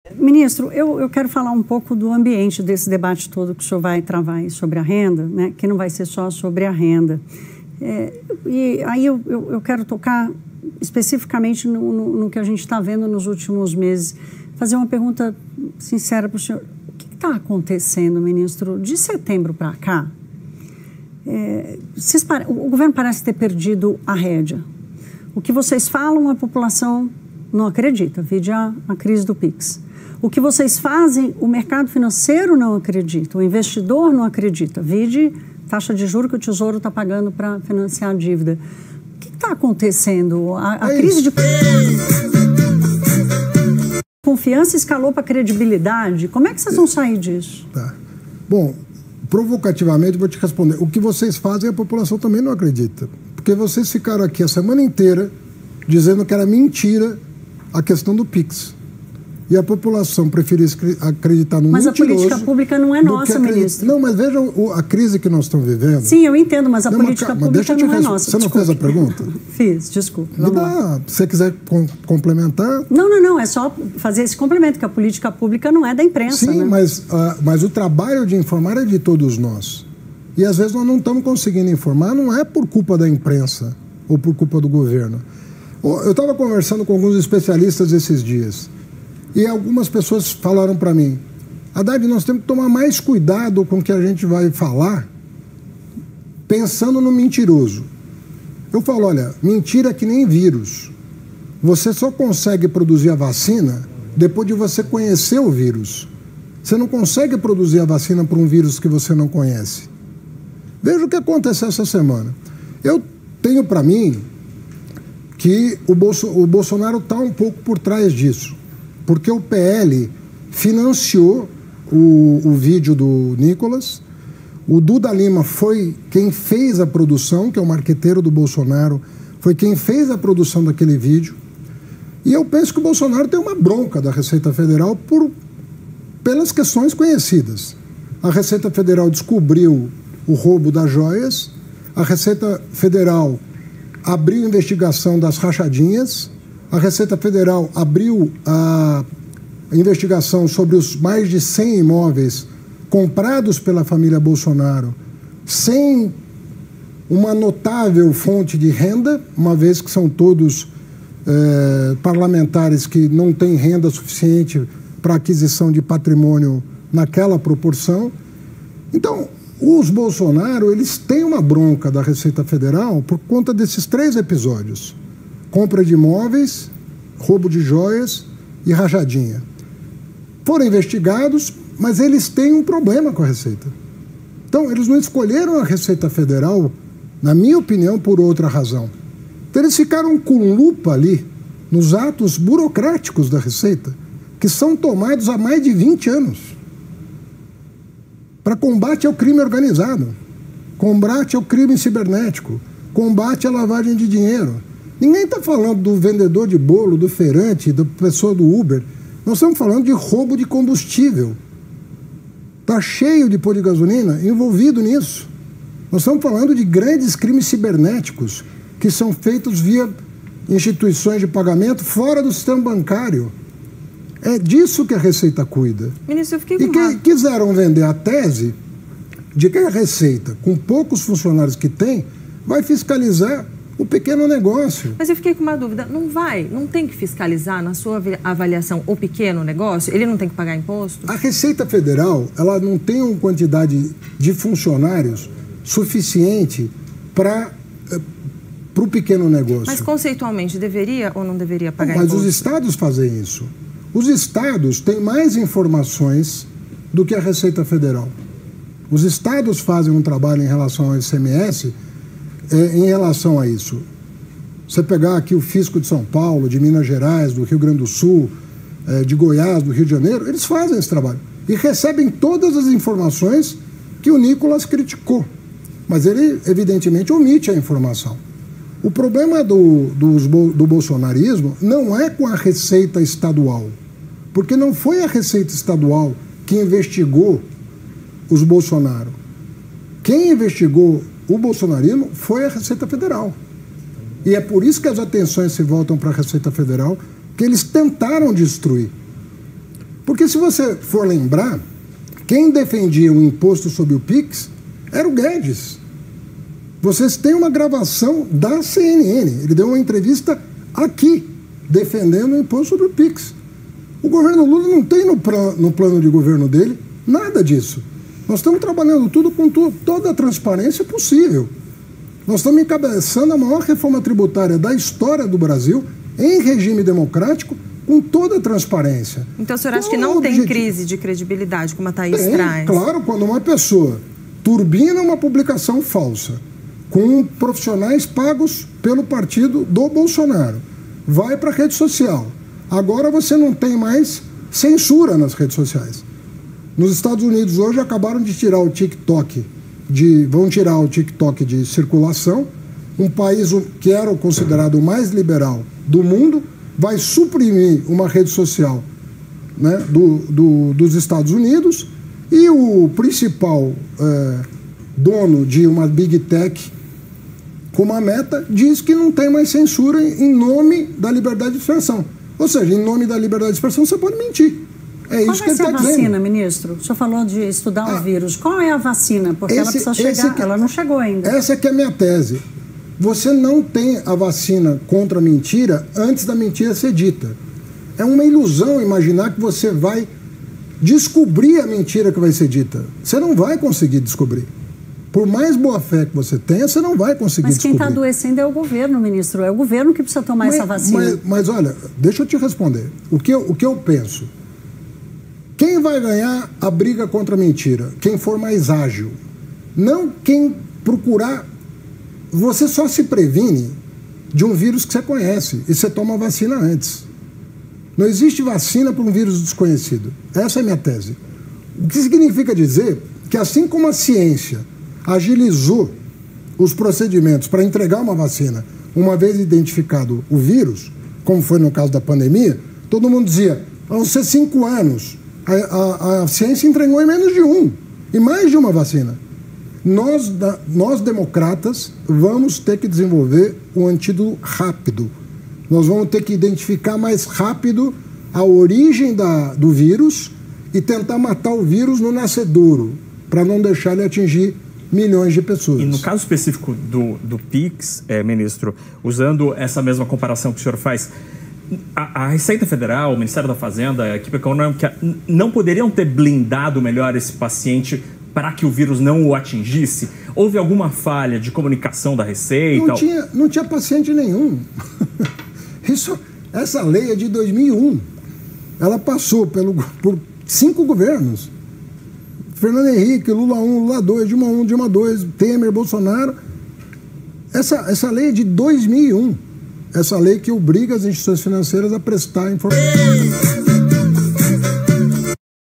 Ministro, eu quero falar um pouco do ambiente desse debate todo que o senhor vai travar aí sobre a renda, né, que não vai ser só sobre a renda. E aí eu quero tocar especificamente no que a gente está vendo nos últimos meses. Fazer uma pergunta sincera para o senhor. O que está acontecendo, ministro, de setembro para cá? O governo parece ter perdido a rédea. O que vocês falam, a população não acredita. Vide a crise do PIX. O que vocês fazem, o mercado financeiro não acredita, o investidor não acredita. Vide taxa de juros que o Tesouro está pagando para financiar a dívida. O que está acontecendo? A crise de confiança escalou para credibilidade. Como é que vocês vão sair disso? Tá. Bom, provocativamente vou te responder. O que vocês fazem, a população também não acredita. Porque vocês ficaram aqui a semana inteira dizendo que era mentira a questão do PIX. E a população preferiu acreditar no mentiroso. Mas a política pública não é nossa, ministro. Não, mas veja a crise que nós estamos vivendo. Sim, eu entendo, mas a política pública não é nossa. Você não fez a pergunta? Fiz, desculpe. Se você quiser complementar... Não, é só fazer esse complemento, que a política pública não é da imprensa. Sim, né? mas o trabalho de informar é de todos nós. E às vezes nós não estamos conseguindo informar, não é por culpa da imprensa ou por culpa do governo. Eu estava conversando com alguns especialistas esses dias. E algumas pessoas falaram para mim, Haddad, nós temos que tomar mais cuidado com o que a gente vai falar, pensando no mentiroso. Eu falo, olha, mentira é que nem vírus. Você só consegue produzir a vacina depois de você conhecer o vírus. Você não consegue produzir a vacina para um vírus que você não conhece. Veja o que aconteceu essa semana. Eu tenho para mim que o Bolsonaro está um pouco por trás disso. Porque o PL financiou o vídeo do Nicolas, o Duda Lima foi quem fez a produção, que é o marqueteiro do Bolsonaro, foi quem fez a produção daquele vídeo. E eu penso que o Bolsonaro tem uma bronca da Receita Federal pelas questões conhecidas. A Receita Federal descobriu o roubo das joias, a Receita Federal abriu investigação das rachadinhas, a Receita Federal abriu a investigação sobre os mais de 100 imóveis comprados pela família Bolsonaro sem uma notável fonte de renda, uma vez que são todos parlamentares que não têm renda suficiente para aquisição de patrimônio naquela proporção. Então, os Bolsonaro, eles têm uma bronca da Receita Federal por conta desses 3 episódios. Compra de imóveis, roubo de joias e rachadinha. Foram investigados, mas eles têm um problema com a Receita. Então, eles não escolheram a Receita Federal, na minha opinião, por outra razão. Então, eles ficaram com lupa ali nos atos burocráticos da Receita, que são tomados há mais de 20 anos, para combate ao crime organizado, combate ao crime cibernético, combate à lavagem de dinheiro. Ninguém está falando do vendedor de bolo, do feirante, da pessoa do Uber. Nós estamos falando de roubo de combustível. Está cheio de pôr de gasolina envolvido nisso. Nós estamos falando de grandes crimes cibernéticos que são feitos via instituições de pagamento fora do sistema bancário. É disso que a Receita cuida. Ministro, eu fiquei com quiseram vender a tese de que a Receita, com poucos funcionários que tem, vai fiscalizar o pequeno negócio. Mas eu fiquei com uma dúvida. Não tem que fiscalizar, na sua avaliação, o pequeno negócio? Ele não tem que pagar imposto? A Receita Federal, ela não tem uma quantidade de funcionários suficiente para o pequeno negócio. Mas conceitualmente, deveria ou não deveria pagar imposto? Mas os estados fazem isso. Os estados têm mais informações do que a Receita Federal. Os estados fazem um trabalho em relação ao ICMS em relação a isso. Você pegar aqui o fisco de São Paulo, de Minas Gerais, do Rio Grande do Sul, de Goiás, do Rio de Janeiro, eles fazem esse trabalho. E recebem todas as informações que o Nicolas criticou. Mas ele, evidentemente, omite a informação. O problema do bolsonarismo não é com a Receita Estadual. Porque não foi a Receita Estadual que investigou os Bolsonaro. Quem investigou o bolsonarismo foi a Receita Federal. E é por isso que as atenções se voltam para a Receita Federal, que eles tentaram destruir. Porque se você for lembrar, quem defendia o imposto sobre o PIX era o Guedes. Vocês têm uma gravação da CNN. Ele deu uma entrevista aqui, defendendo o imposto sobre o PIX. O governo Lula não tem no plano de governo dele nada disso. Nós estamos trabalhando tudo com toda a transparência possível. Nós estamos encabeçando a maior reforma tributária da história do Brasil, em regime democrático, com toda a transparência. Então o senhor acha que não tem crise de credibilidade, como a Thaís traz? Claro, quando uma pessoa turbina uma publicação falsa, com profissionais pagos pelo partido do Bolsonaro, vai para a rede social. Agora você não tem mais censura nas redes sociais. Nos Estados Unidos hoje acabaram de tirar o TikTok, vão tirar o TikTok de circulação. Um país que era considerado o mais liberal do mundo vai suprimir uma rede social, né, dos Estados Unidos, e o principal dono de uma Big Tech com uma Meta diz que não tem mais censura em nome da liberdade de expressão. Ou seja, em nome da liberdade de expressão você pode mentir. É isso que ele está dizendo. Qual vai ser a vacina, ministro? O senhor falou de estudar o vírus. Qual é a vacina? Porque ela precisa chegar, ela não chegou ainda. Essa que é a minha tese. Você não tem a vacina contra a mentira antes da mentira ser dita. É uma ilusão imaginar que você vai descobrir a mentira que vai ser dita. Você não vai conseguir descobrir. Por mais boa fé que você tenha, você não vai conseguir descobrir. Mas quem está adoecendo é o governo, ministro. É o governo que precisa tomar essa vacina. Mas olha, deixa eu te responder. O que eu penso? Quem vai ganhar a briga contra a mentira? Quem for mais ágil. Não quem procurar. Você só se previne de um vírus que você conhece e você toma a vacina antes. Não existe vacina para um vírus desconhecido. Essa é a minha tese. O que significa dizer que, assim como a ciência agilizou os procedimentos para entregar uma vacina, uma vez identificado o vírus, como foi no caso da pandemia, todo mundo dizia, vão ser 5 anos. A ciência entregou em menos de 1, e mais de uma vacina. Nós democratas, vamos ter que desenvolver um antídoto rápido. Nós vamos ter que identificar mais rápido a origem do vírus e tentar matar o vírus no nascedouro, para não deixar ele atingir milhões de pessoas. E no caso específico do PIX, ministro, usando essa mesma comparação que o senhor faz, a Receita Federal, o Ministério da Fazenda, a equipe econômica, não poderiam ter blindado melhor esse paciente para que o vírus não o atingisse? Houve alguma falha de comunicação da Receita? Não tinha paciente nenhum. Essa lei é de 2001. Ela passou por 5 governos. Fernando Henrique, Lula 1, Lula 2, Dilma 1, Dilma 2, Temer, Bolsonaro. Essa lei é de 2001. Essa lei que obriga as instituições financeiras a prestar informação.